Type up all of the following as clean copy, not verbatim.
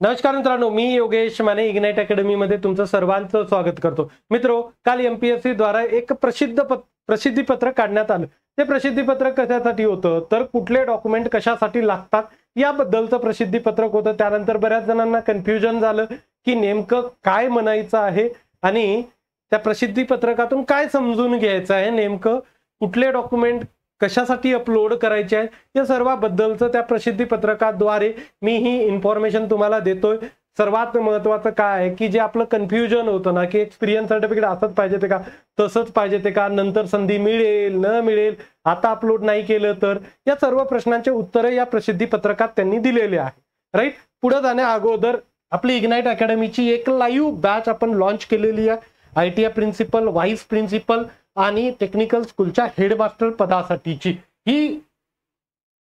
नमस्कार मित्रांनो, मी Yogesh Mane ignite academy मध्ये तुमचं सर्वांचं स्वागत करतो। मित्रो, काल एमपीएससी द्वारा एक प्रसिद्धीपत्र काढण्यात आलं। ते प्रसिद्धीपत्र कशासाठी होतं तर कुठले डॉक्युमेंट कशासाठी लागतात याबद्दलचं प्रसिद्धीपत्रक होतं। त्यानंतर बऱ्याच जणांना कन्फ्युजन झालं की नेमकं काय म्हणायचं आहे आणि त्या प्रसिद्धीपत्रकातून काय समजून घ्यायचं आहे, नेमकं कुठले डॉक्युमेंट कशासाठी अपलोड करायचे आहे या सर्वाबद्दलचं त्या प्रसिद्धीपत्रकाद्वारे मी ही इन्फॉर्मेशन तुम्हाला देतोय। सर्वात महत्त्वाचं काय आहे की जे आपलं कन्फ्युजन होतं ना की एक्सपिरियन्स सर्टिफिकेट असंच पाहिजे ते का तसंच पाहिजे ते का, नंतर संधी मिळेल न मिळेल, आता अपलोड नाही केलं तर, या सर्व प्रश्नांचे उत्तर या प्रसिद्धीपत्रकात त्यांनी दिलेले आहे। राईट, पुढे जाण्या अगोदर आपली इग्नाइट अकॅडमीची एक लाईव्ह बॅच आपण लॉन्च केलेली आहे। ITI प्रिन्सिपल, व्हाईस प्रिन्सिपल आणि टेक्निकल स्कूलच्या हेडमास्टर पदासाठीची ही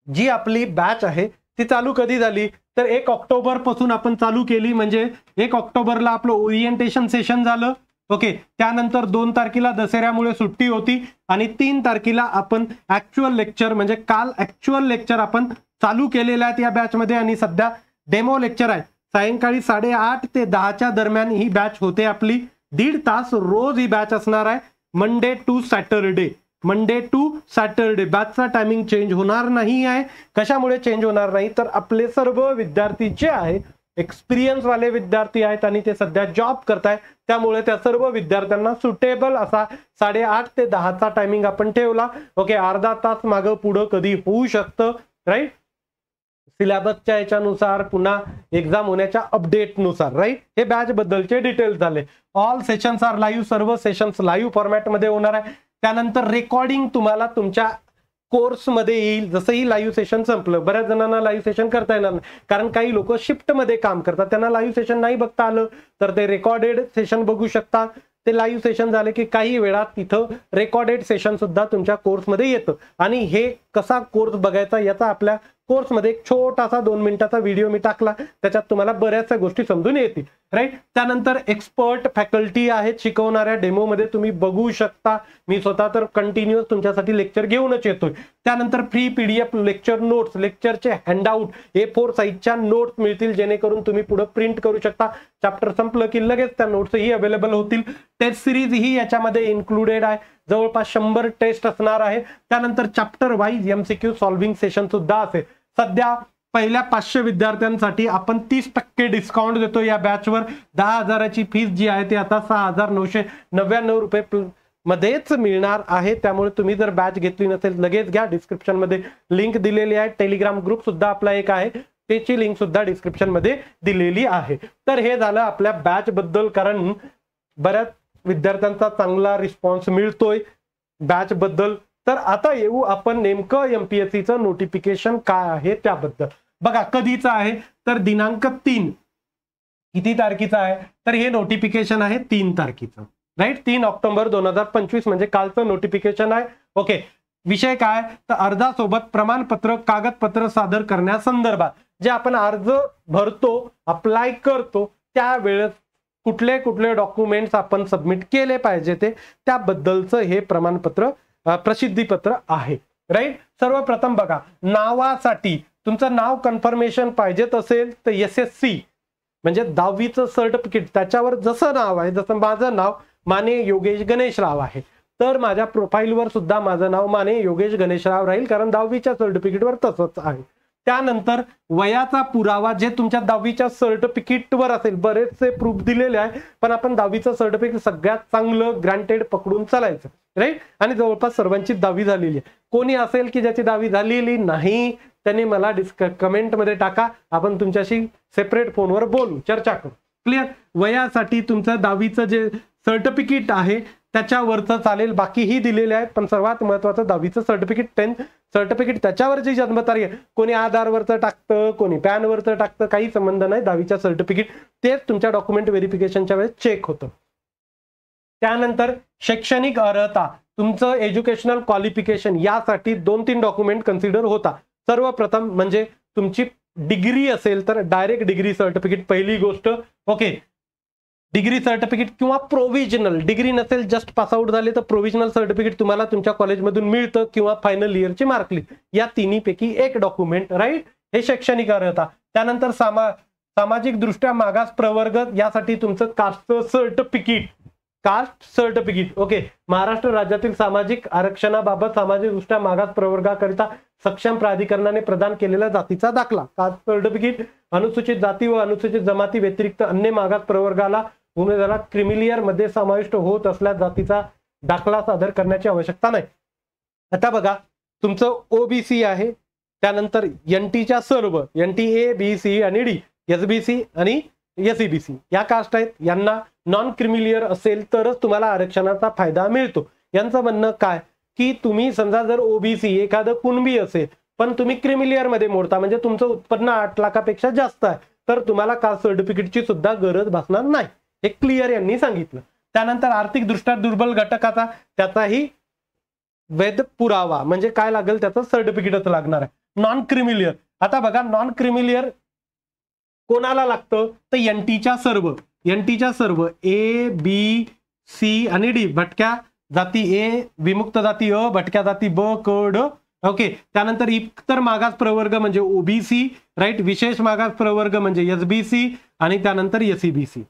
जी आपली बॅच आहे ती चालू कधी झाली तर 1 ऑक्टोबर पासून आपण चालू केली। म्हणजे 1 ऑक्टोबरला आपलं ओरिएंटेशन सेशन झालं। ओके, त्यानंतर 2 तारखेला दसऱ्यामुळे सुट्टी होती आणि 3 तारखेला आपण ऍक्च्युअल लेक्चर म्हणजे काल ऍक्च्युअल लेक्चर आपण चालू केलेले आहेत या बॅच मध्ये आणि सध्या डेमो लेक्चर आहे। सायंकाळी 8:30 ते 10च्या दरम्यान ही बॅच होते आपली। 1.5 तास रोज ही बॅच असणार आहे, मंडे टू सॅटरडे। बॅचचा टायमिंग चेंज होणार नाही आहे। कशामुळे चेंज होणार नाही तर आपले सर्व विद्यार्थी जे आहेत एक्सपिरियन्स वाले विद्यार्थी आहेत आणि ते सध्या जॉब करतायत, त्यामुळे त्या सर्व विद्यार्थ्यांना सुटेबल असा 8:30 ते 10चा टायमिंग आपण ठेवला। ओके, अर्धा तास मागं पुढं कधी होऊ शकतं, राईट, सिलेबसच्या याच्यानुसार, पुन्हा एक्झाम होण्याच्या अपडेटनुसार, राईट। हे बॅच बद्दलचे डिटेल्स झाले। ऑल सेशन्स आर लाईव्ह, सर्व सेशन्स लाईव्ह फॉर्मॅटमध्ये होणार आहे। त्यानंतर रेकॉर्डिंग तुम्हाला तुमच्या कोर्समध्ये येईल। जसं ही लाईव्ह सेशन संपलं, बऱ्याच जणांना लाईव्ह सेशन करता येणार नाही कारण काही लोक शिफ्टमध्ये काम करतात, त्यांना लाईव्ह सेशन नाही बघता आलं तर ते रेकॉर्डेड सेशन बघू शकतात। ते लाईव्ह सेशन झाले की काही वेळात तिथं रेकॉर्डेड सेशन सुद्धा तुमच्या कोर्समध्ये येतं आणि हे कसा कोर्स बघायचा याचा आपल्या कोर्समध्ये एक छोटासा 2 मिनिटाचा व्हिडिओ मी टाकला, त्याच्यात तुम्हाला बऱ्याचशा गोष्टी समजून येतील, राईट। त्यानंतर एक्सपर्ट फॅकल्टी आहेत शिकवणाऱ्या, डेमोमध्ये तुम्ही बघू शकता। मी स्वतः तर कंटिन्युअस तुमच्यासाठी लेक्चर घेऊनच येतोय। त्यानंतर फ्री PDF लेक्चर नोट्स, लेक्चरचे हँडआउट A4 साईजच्या नोट्स मिळतील, जेणेकरून तुम्ही पुढे प्रिंट करू शकता। चॅप्टर संपलं की लगेच त्या नोट्सही अवेलेबल होतील। टेस्ट सिरीज ही याच्यामध्ये इन्क्लुडेड आहे, जवळपास 100 टेस्ट असणार आहे। त्यानंतर chapter wise MCQ solving session सुद्धा असेल। सध्या पहिल्या 500 विद्यार्थ्यांसाठी आपण 30% डिस्काउंट देतो या बॅचवर। 10,000ची फीस जी आहे ती आता 6,999 रुपये मध्येच मिळणार आहे। त्यामुळे तुम्ही जर बॅच घेतली नसेल लगेच घ्या, डिस्क्रिप्शन मध्ये लिंक दिलेली आहे। टेलिग्राम ग्रुप सुद्धा आपला एक आहे, त्याची लिंक सुद्धा डिस्क्रिप्शन मध्ये दिलेली आहे। तर हे झालं आपल्या बॅच बद्दल, कारण बऱ्याच विद्यार्थ्यांचा चांगला रिस्पॉन्स मिळतोय बॅच बद्दल। तर आता येऊ आपण नेमकं एमपीएससीचं नोटिफिकेशन काय आहे त्याबद्दल। बघा, कधीचं आहे तर दिनांक 3, किती तारखेचं आहे तर हे नोटिफिकेशन आहे 3 तारखेचं, राईट। 3 ऑक्टोबर 2025 म्हणजे कालचं नोटिफिकेशन आहे। ओके, विषय काय तर अर्जासोबत प्रमाणपत्र कागदपत्र सादर करण्यासंदर्भात जे आपण अर्ज भरतो, अप्लाय करतो त्यावेळेस कुठले कुठले डॉक्युमेंट्स आपण सबमिट केले पाहिजे ते त्याबद्दलचं हे प्रमाणपत्र प्रसिद्धीपत्र आहे, राईट। सर्वप्रथम बघा, नावासाठी तुमचं नाव कन्फर्मेशन पाहिजेत असेल तर SSC म्हणजे 10वीचं सर्टिफिकेट, त्याच्यावर जसं नाव आहे, जसं माझं नाव माने योगेश गणेशराव आहे तर माझ्या प्रोफाईलवर सुद्धा माझं नाव माने योगेश गणेशराव राहील, कारण 10वीच्या सर्टिफिकेटवर तसंच आहे। त्यानंतर वयाचा पुरावा जे तुमच्या 10वीच्या सर्टिफिकेटवर असेल, बरेचसे प्रूफ दिलेले आहे पण आपण 10वीचं सर्टिफिकेट सगळ्यात चांगलं ग्रँटेड पकडून चालायचं, राईट। आणि जवळपास सर्वांची 10वी झालेली आहे। कोणी असेल की ज्याची 10वी झालेली नाही त्यांनी मला कमेंट मध्ये टाका, आपण तुमच्याशी सेपरेट फोनवर बोलू, चर्चा करू, क्लिअर। वयासाठी तुमचं 10वीचं जे सर्टिफिकेट आहे त्याच्यावरचं चालेल, बाकीही दिलेले आहेत पण सर्वात महत्वाचं 10वीचं सर्टिफिकेट, 10th सर्टिफिकेट, त्याच्यावर जी जन्मतारीख आहे, कोणी आधारवरचं टाकतं, कोणी पॅनवरचं टाकतं, काही संबंध नाही। 10वीच्या सर्टिफिकेट तेच तुमच्या डॉक्युमेंट व्हेरिफिकेशनच्या वेळेस चेक होतं। त्यानंतर शैक्षणिक अर्हता, तुमचं एज्युकेशनल क्वालिफिकेशन, यासाठी 2-3 डॉक्युमेंट कन्सिडर होता। सर्वप्रथम म्हणजे तुमची डिग्री असेल तर डायरेक्ट डिग्री सर्टिफिकेट पहिली गोष्ट। ओके, डिग्री सर्टिफिकेट किंवा प्रोव्हिजनल, डिग्री नसेल जस्ट पास आउट झाले तर प्रोव्हिजनल सर्टिफिकेट तुम्हाला तुमच्या कॉलेजमधून मिळतं किंवा फायनल इयरची मार्कलिस्ट, या तिन्हीपैकी एक डॉक्युमेंट, राईट। हे शैक्षणिक अर्हता। त्यानंतर सामाजिक दृष्ट्या मागास प्रवर्ग यासाठी तुमचं कास्ट सर्टिफिकेट ओके, महाराष्ट्र राज्यातील सामाजिक आरक्षणाबाबत सामाजिक दृष्ट्या मागास प्रवर्गाकरिता सक्षम प्राधिकरणाने प्रदान केलेला जातीचा दाखला, कास्ट सर्टिफिकेट. अनुसूचित जाती व अनुसूचित जमाती व्यतिरिक्त अन्य मागास प्रवर्गाला उमेदवाराला क्रिमिलियर मध्ये समाविष्ट होत असल्यास जातीचा दाखला सादर करण्याची आवश्यकता नाही. आता बघा, तुमचं ओबीसी आहे, त्यानंतर एनटीच्या सर्व एनटी ए बी सी आणि डी, एसबीसी आणि एसईबीसी या कास्ट आहेत. यांना नॉन क्रिमिलियर असेल तरच तुम्हाला आरक्षणाचा फायदा मिळतो. यांचं म्हणणं काय की तुम्ही समजा जर ओबीसी एखादं कुणबी असेल पण तुम्ही क्रिमिलियर मध्ये मोडता, म्हणजे तुमचं उत्पन्न 8 लाखापेक्षा जास्त आहे, तर तुम्हाला कास्ट सर्टिफिकेटची सुद्धा गरज भासणार नाही, हे क्लिअर यांनी सांगितलं. त्यानंतर आर्थिक दृष्ट्या दुर्बल घटकाचा त्याचाही वैध पुरावा, म्हणजे काय लागेल, त्याचं सर्टिफिकेटच लागणार आहे. नॉन क्रिमिलियर, आता बघा नॉन क्रिमिलियर कोणाला लागतं तर एनटीच्या सर्व ए बी सी आणि डी, भटक्या जाती ए, विमुक्त जाती अ, भटक्या जाती ब क ड ओके. त्यानंतर इतर मागास प्रवर्ग म्हणजे ओबीसी राईट, विशेष मागास प्रवर्ग म्हणजे एसबीसी आणि त्यानंतर एसईबीसी,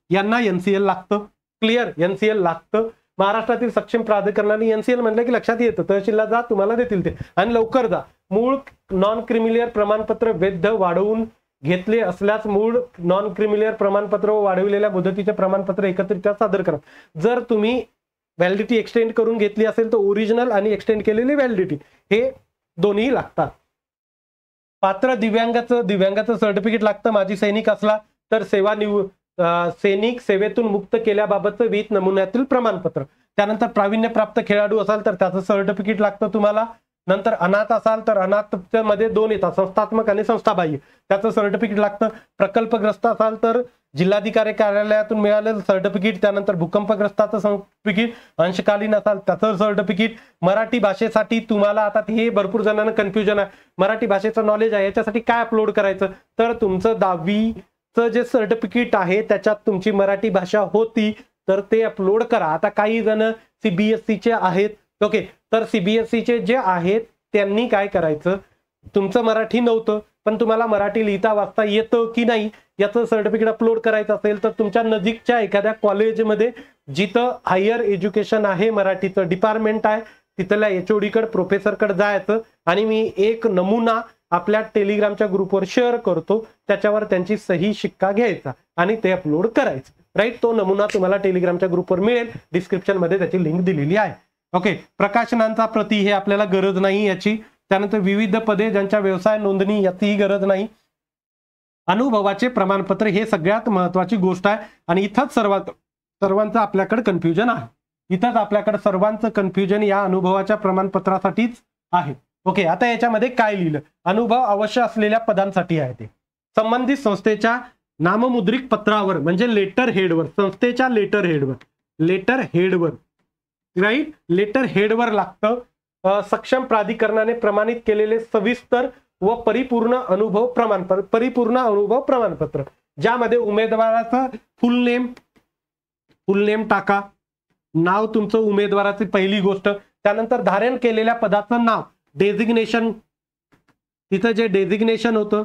यांना एनसीएल लागतं. क्लिअर, एनसीएल लागतं. महाराष्ट्रातील सक्षम प्राधिकरणाने एनसीएल म्हणलं की लक्षात येतं, तहसीलला जा तुम्हाला देतील ते, आणि लवकर जा. मूळ नॉन क्रिमिलियर प्रमाणपत्र वैध वाढवून घेतले असल्यास मूळ नॉन क्रिमिलियर प्रमाणपत्र व वाढविलेल्या मुदतीचे प्रमाणपत्र एकत्रितरित्या सादर करा. जर तुम्ही व्हॅलिडिटी एक्सटेंड करून घेतली असेल तर ओरिजिनल आणि एक्सटेंड केलेली व्हॅलिडिटी हे दोन्ही लागतात. पात्र दिव्यांगाचं सर्टिफिकेट लागतं. माजी सैनिक असला तर सैनिक सेवेतून मुक्त केल्याबाबतचं 20 नमुन्यातील प्रमाणपत्र. त्यानंतर प्रावीण्यप्राप्त खेळाडू असाल तर त्याचं सर्टिफिकेट लागतं तुम्हाला. नंतर अनाथ असाल तर अनाथ मध्ये 2 येतात, संस्थात्मक आणि संस्थाबाह्य, त्याचं सर्टिफिकेट लागतं. प्रकल्पग्रस्त असाल तर जिल्हाधिकारी कार्यालयातून मिळालेलं सर्टिफिकेट. त्यानंतर भूकंपग्रस्ताचं सर्टिफिकेट. अंशकालीन असाल त्याचं सर्टिफिकेट. मराठी भाषेसाठी तुम्हाला आता हे भरपूर जणांना कन्फ्युजन आहे, मराठी भाषेचं नॉलेज आहे याच्यासाठी काय अपलोड करायचं, तर तुमचं 10वीचं जे सर्टिफिकेट आहे त्याच्यात तुमची मराठी भाषा होती तर ते अपलोड करा. आता काही जण सीबीएसईचे आहेत ओके, तर सीबीएसईचे जे आहेत त्यांनी काय करायचं, तुमचं मराठी नव्हतं पण तुम्हाला मराठी लिहिता वाचता येतं की नाही याचं सर्टिफिकेट अपलोड करायचं असेल तर तुमच्या नजीकच्या एखाद्या कॉलेजमध्ये जिथं हायर एज्युकेशन आहे, मराठीचं डिपार्टमेंट आहे, तिथल्या एचओडी कडे प्रोफेसरकडे जायचं आणि मी एक नमुना आपल्या टेलिग्रामच्या ग्रुपवर शेअर करतो, त्याच्यावर त्यांची सही शिक्का घ्यायचा आणि ते अपलोड करायचं राईट. तो नमुना तुम्हाला टेलिग्रामच्या ग्रुपवर मिळेल, डिस्क्रिप्शन मध्ये त्याची लिंक दिलेली आहे ओके. प्रकाशनांचा प्रती हे आपल्याला गरज नाही याची. त्यानंतर विविध पदे ज्यांच्या व्यवसाय नोंदणी याचीही गरज नाही. अनुभवाचे प्रमाणपत्र हे सगळ्यात महत्वाची गोष्ट आहे आणि इथंच सर्वांचं आपल्याकडे कन्फ्युजन आहे. इथंच आपल्याकडे सर्वांचं कन्फ्युजन या अनुभवाच्या प्रमाणपत्रासाठीच आहे ओके. आता याच्यामध्ये काय लिहिलं, अनुभव अवश्य असलेल्या पदांसाठी आहे ते. संबंधित संस्थेच्या नाममुद्रिक पत्रावर म्हणजे लेटर हेडवर, संस्थेच्या लेटर हेडवर राईट, लेटर हेडवर लागतं. सक्षम प्राधिकरणाने प्रमाणित केलेले सविस्तर व परिपूर्ण अनुभव प्रमाणपत्र ज्यामध्ये उमेदवाराचं फुल नेम टाका, नाव तुमचं उमेदवाराची पहिली गोष्ट. त्यानंतर धारण केलेल्या पदाचं नाव, डेझिग्नेशन, तिथं जे डेझिग्नेशन होतं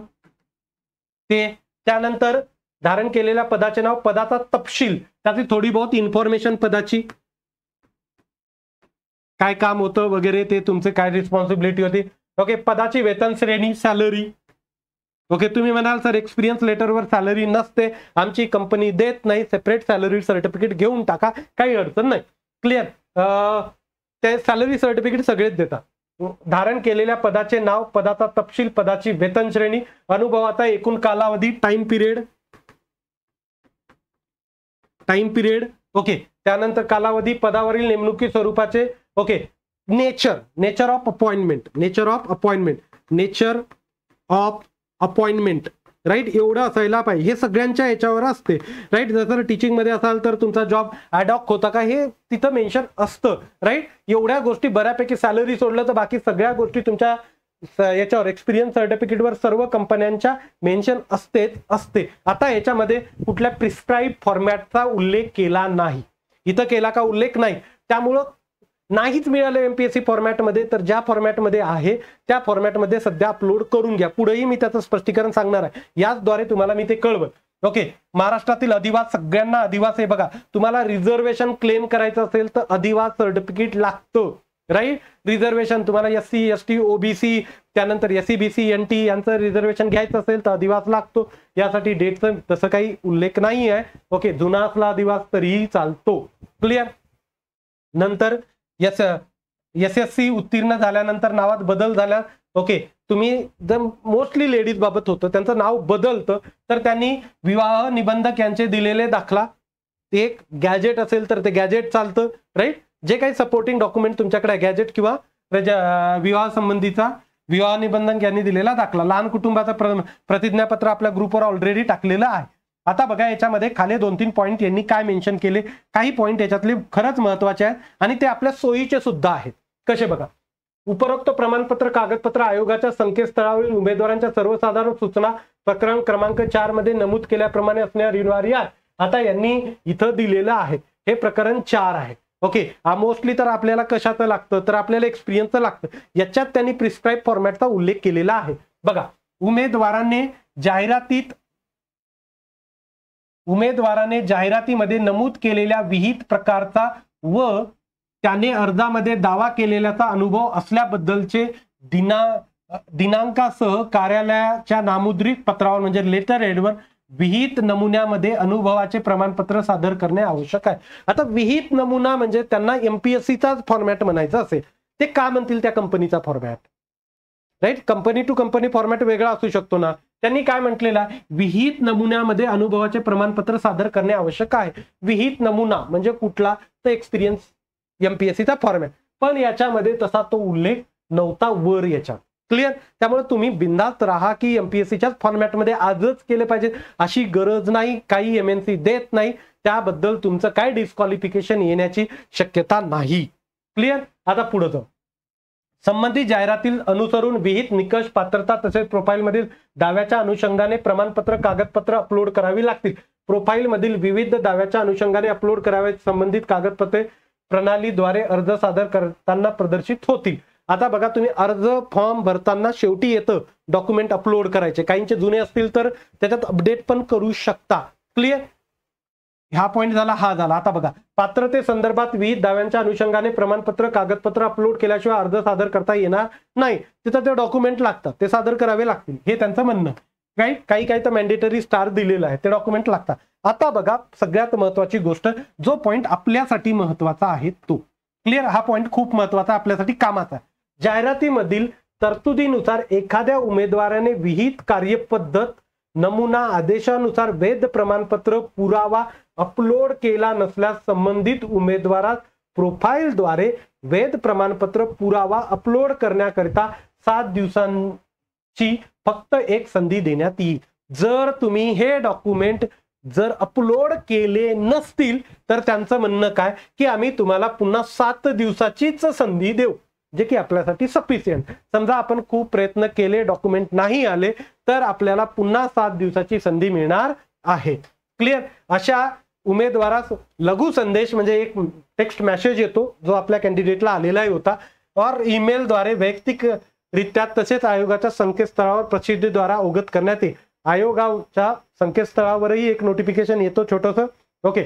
ते. त्यानंतर धारण केलेल्या पदाचे नाव, पदाचा तपशील, त्याची थोडी बहुत इन्फॉर्मेशन, पदाची काय काम होतं वगैरे, ते तुमचे काय रिस्पॉन्सिबिलिटी होती ओके. पदाची वेतन श्रेणी, सॅलरी ओके. तुम्ही म्हणाल सर एक्सपिरियन्स लेटरवर सॅलरी नसते, आमची कंपनी देत नाही, सेपरेट सॅलरी सर्टिफिकेट घेऊन टाका, काही अडचण नाही. क्लिअर, ते सॅलरी सर्टिफिकेट सगळेच देतात. धारण केलेल्या पदाचे नाव, पदाचा तपशील, पदाची वेतन श्रेणी, अनुभवाचा एकूण कालावधी, टाइम पिरियड ओके. त्यानंतर कालावधी, पदावरील नेमणुकी स्वरूपाचे okay. Nature of appointment right, एवढं असायला पाहिजे. हे सगळ्यांच्या याच्यावर असते राईट. जर टीचिंग मध्ये असाल तर तुमचा जॉब ॲडॉक होता का हे तिथं मेन्शन असतं राईट. एवढ्या गोष्टी बऱ्यापैकी, सॅलरी सोडलं तर बाकी सगळ्या गोष्टी तुमच्या याच्यावर एक्सपिरियन्स सर्टिफिकेटवर सर्व कंपन्यांच्या मेन्शन असते. आता याच्यामध्ये कुठल्या प्रिस्क्राईब फॉर्मॅटचा उल्लेख केला नाही, इथं केला का उल्लेख नाही, त्यामुळं नाहीच मिळालं एमपीएससी फॉर्मॅटमध्ये तर ज्या फॉर्मॅटमध्ये आहे त्या फॉर्मॅटमध्ये सध्या अपलोड करून घ्या. पुढेही मी त्याचं स्पष्टीकरण सांगणार आहे, याचद्वारे तुम्हाला मी ते कळवत. ओके, महाराष्ट्रातील अधिवास, सगळ्यांना अधिवास आहे बघा. तुम्हाला रिझर्वेशन क्लेम करायचं असेल तर अधिवास सर्टिफिकेट लागतं, राईट. रिझर्वेशन तुम्हाला एससी एसटी ओबीसी त्यानंतर एससीबीसी एनटी यांचं रिझर्वेशन घ्यायचं असेल तर अधिवास लागतो. यासाठी डेटचं तसं काही उल्लेख नाही आहे. ओके, जुना असला अधिवास तरीही चालतो. क्लिअर. नंतर एसएससी उत्तीर्ण झाल्यानंतर नावात बदल झाला. ओके, तुम्ही जर मोस्टली लेडीज बाबत होतं त्यांचं नाव बदलतं तर त्यांनी विवाह निबंधक यांचे दिलेले दाखला, एक गॅजेट असेल तर ते गॅजेट चालतं, राईट. जे काही सपोर्टिंग डॉक्युमेंट तुमच्याकडे गॅजेट किंवा विवाह संबंधीचा विवाह निबंधक यांनी दिलेला दाखला, लहान कुटुंबाचं प्रतिज्ञापत्र आपल्या ग्रुपवर ऑलरेडी टाकलेलं आहे. आता बघा याच्यामध्ये खाली 2-3 पॉईंट यांनी काय मेन्शन केले. काही पॉईंट याच्यातले खरंच महत्वाचे आहेत आणि ते आपल्या सोयीचे सुद्धा आहेत. कसे बघा, उपरोक्त प्रमाणपत्र कागदपत्र आयोगाच्या संकेतस्थळावरील उमेदवारांच्या सर्वसाधारण सूचना प्रकरण क्रमांक 4 मध्ये नमूद केल्याप्रमाणे असणे अनिवार्य आहे. आता यांनी इथं दिलेलं आहे, हे प्रकरण 4 आहे. ओके, मोस्टली तर आपल्याला कशाचं लागतं तर आपल्याला एक्सपिरियन्सचं लागतं. याच्यात त्यांनी प्रिस्क्राईब फॉर्मॅटचा उल्लेख केलेला आहे. बघा, उमेदवाराने जाहिरातीमध्ये नमूद केलेल्या विहित प्रकारचा व त्याने अर्जामध्ये दावा केलेल्याचा अनुभव असल्याबद्दलचे दिनांकासह कार्यालयाच्या नामुद्रित पत्रावर म्हणजे लेटर हेडवर विहित नमुन्यामध्ये अनुभवाचे प्रमाणपत्र सादर करणे आवश्यक आहे. आता विहित नमुना म्हणजे त्यांना एमपीएससीचाच फॉर्मॅट म्हणायचं असेल, ते का म्हणतील त्या कंपनीचा format, right. Company to company format वेगळा असू शकतो ना. त्यांनी काय म्हटलेलं आहे, विहित नमुन्यामध्ये अनुभवाचे प्रमाणपत्र सादर करणे आवश्यक आहे. विहित नमुना म्हणजे कुठला तर एक्सपिरियन्स एमपीएससीचा फॉर्मॅट, पण याच्यामध्ये तसा तो उल्लेख नव्हता वर याच्यात. क्लिअर. त्यामुळे तुम्ही बिंदास्त राहा की एमपीएससीच्याच फॉर्मॅटमध्ये आजच केले पाहिजे अशी गरज नाही. काही एमएनसी देत नाही, त्याबद्दल तुमचं काय डिस्क्वालिफिकेशन येण्याची शक्यता नाही. क्लिअर. आता पुढे जाऊ. संबंधित जाहिरातील अनुसरून विहित निकष पात्रता तसेच प्रोफाईल मधील दाव्याच्या अनुषंगाने प्रमाणपत्र कागदपत्र अपलोड करावी लागतील. प्रोफाईल मधील विविध दाव्याच्या अनुषंगाने अपलोड करावे संबंधित कागदपत्रे प्रणालीद्वारे अर्ज सादर करताना प्रदर्शित होतील. आता बघा, तुम्ही अर्ज फॉर्म भरताना शेवटी येतं डॉक्युमेंट अपलोड करायचे. काहींचे जुने असतील तर त्याच्यात अपडेट पण करू शकता. क्लिअर. हा पॉईंट झाला, हा झाला. आता बघा, पात्रते संदर्भात विविध दाव्यांच्या अनुषंगाने प्रमाणपत्र कागदपत्र अपलोड केल्याशिवाय अर्ज सादर करता येणार नाही. तिथं ते डॉक्युमेंट लागतात, ते सादर करावे लागतील, हे त्यांचं म्हणणं. काही तर मॅन्डेटरी स्टार दिलेलं आहे, ते डॉक्युमेंट लागतात. आता बघा, सगळ्यात महत्वाची गोष्ट, जो पॉईंट आपल्यासाठी महत्वाचा आहे तो. क्लिअर. हा पॉईंट खूप महत्वाचा, आपल्यासाठी कामाचा. जाहिरातीमधील तरतुदीनुसार एखाद्या उमेदवाराने विहित कार्यपद्धत नमुना आदेशानुसार वैध प्रमाणपत्र पुरावा अपलोड केला नसल्यास संबंधित उमेदवारास प्रोफाईलद्वारे वैध प्रमाणपत्र पुरावा अपलोड करण्याकरिता 7 दिवसांची फक्त एक संधी देण्यात येईल. जर तुम्ही हे डॉक्युमेंट जर अपलोड केले नसतील तर त्यांचं म्हणणं काय की आम्ही तुम्हाला पुन्हा 7 दिवसाचीच संधी देऊ, जे की आपल्यासाठी सफिशियंट. समजा आपण खूप प्रयत्न केले, डॉक्युमेंट नाही आले, तर आपल्याला पुन्हा 7 दिवसाची संधी मिळणार आहे. क्लिअर. अशा उमेदवारास लघु संदेश म्हणजे एक टेक्स्ट मेसेज येतो, जो आपल्या कॅन्डिडेटला आलेला होता, और ईमेलद्वारे वैयक्तिकरित्या तसेच आयोगाच्या संकेतस्थळावर प्रसिद्धीद्वारा अवगत करण्यात येईल. आयोगाच्या संकेतस्थळावरही एक नोटिफिकेशन येतो छोटंसं. ओके,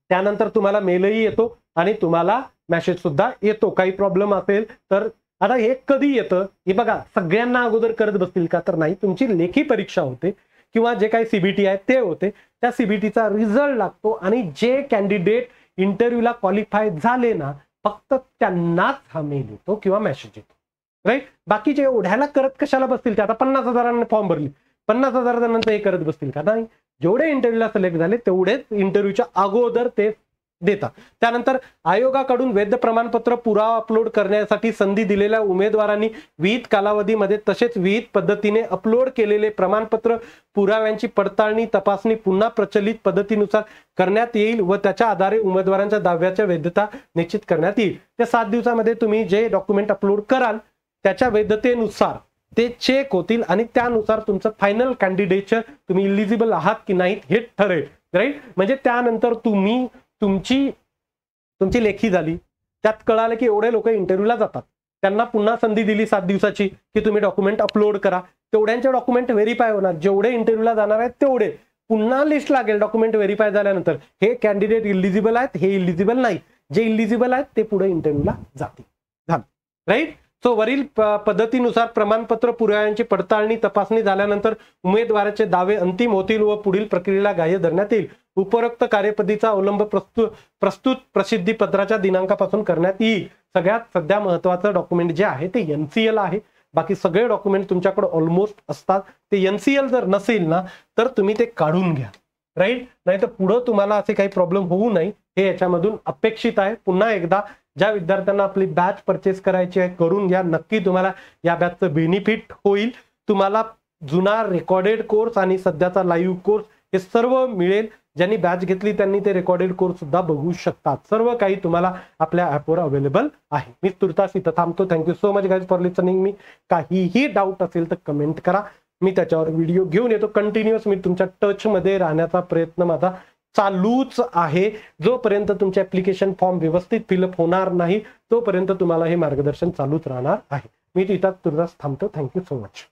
त्यानंतर तुम्हाला मेलही येतो आणि तुम्हाला मेसेज सुद्धा येतो. काही प्रॉब्लेम असेल तर. आता हे कधी येतं हे बघा, सगळ्यांना अगोदर करत बसतील का तर नाही. तुमची लेखी परीक्षा होते किंवा जे काही सीबीटी आहे ते होते, त्या सीबीटीचा रिझल्ट लागतो आणि जे कॅन्डिडेट इंटरव्ह्यूला क्वालिफाय झाले ना, फक्त त्यांनाच हा मेल येतो किंवा मेसेज येतो, राईट. बाकीचे ओढ्याला करत कशाला बसतील? ते आता 50,000 फॉर्म भरले, 50,000 जणांचं हे करत बसतील का? नाही. जेवढे इंटरव्ह्यूला सिलेक्ट झाले तेवढेच इंटरव्ह्यूच्या अगोदर ते देतात. त्यानंतर आयोगाकडून वैध प्रमाणपत्र पुरावा अपलोड करण्यासाठी संधी दिलेल्या उमेदवारांनी विहित कालावधीमध्ये तसेच विहित पद्धतीने अपलोड केलेले प्रमाणपत्र पुराव्यांची पडताळणी तपासणी पुन्हा प्रचलित पद्धतीनुसार करण्यात येईल व त्याच्या आधारे उमेदवारांच्या दाव्याच्या वैधता निश्चित करण्यात येईल. त्या 7 दिवसामध्ये तुम्ही जे डॉक्युमेंट अपलोड कराल त्याच्या वैधतेनुसार ते चेक होतील आणि त्यानुसार तुमचं फायनल कॅन्डिडेटचं तुम्ही इलिजिबल आहात की नाहीत हे ठरेल, राईट. म्हणजे त्यानंतर तुमची लेखी झाली, त्यात कळालं की एवढे लोक इंटरव्ह्यूला जातात, त्यांना पुन्हा संधी दिली 7 दिवसाची की तुम्ही डॉक्युमेंट अपलोड करा, तेवढ्यांचे डॉक्युमेंट व्हेरीफाय होणार, जेवढे इंटरव्ह्यूला जाणार आहेत तेवढे पुन्हा लिस्ट लागेल डॉक्युमेंट व्हेरीफाय झाल्यानंतर, हे कॅन्डिडेट इलिजिबल आहेत, हे इलिजिबल नाही, जे इलिजिबल आहेत ते पुढे इंटरव्ह्यूला जातील. झालं राईट. सो वरील पद्धतीनुसार प्रमाणपत्र पुराव्यांची पडताळणी तपासणी झाल्यानंतर उमेदवाराचे दावे अंतिम होतील व पुढील प्रक्रियेला ग्राह्य धरण्यात येईल. उपरोक्त कार्यपद्धतीचा अवलंब प्रस्तुत प्रसिद्धी पत्राच्या दिनांकापासून करण्यात येईल. सगळ्यात सध्या महत्वाचं डॉक्युमेंट जे आहे ते NCL आहे. बाकी सगळे डॉक्युमेंट तुमच्याकडे ऑलमोस्ट असतात. ते NCL जर नसेल ना तर तुम्ही ते काढून घ्या, राईट. नाही तर पुढे तुम्हाला असे काही प्रॉब्लेम होऊ नये हे याच्यामधून अपेक्षित आहे. पुन्हा एकदा ज्या विद्यार्थ्यांना आपली बॅच परचेस करायची आहे करून घ्या, नक्की तुम्हाला या बॅचचं बेनिफिट होईल. तुम्हाला जुना रेकॉर्डेड कोर्स आणि सध्याचा लाईव्ह कोर्स हे सर्व मिळेल. ज्यांनी बॅच घेतली त्यांनी ते रेकॉर्डेड कोर्स सुद्धा बघू शकतात. सर्व काही तुम्हाला आपल्या ऍपवर अवेलेबल आहे. मी तुर्तास इथं थांबतो. Thank you so much guys for listening me. काहीही डाऊट असेल तर कमेंट करा, मी त्याच्यावर व्हिडिओ घेऊन येतो. कंटिन्युअस मी तुमच्या टच मध्ये राहण्याचा प्रयत्न माझा चालूच आहे. जोपर्यंत तुमचे ऍप्लिकेशन फॉर्म व्यवस्थित फिलअप होणार नाही तोपर्यंत तुम्हाला हे मार्गदर्शन चालूच राहणार आहे. मी तिथं तुर्तास थांबतो. Thank you so much.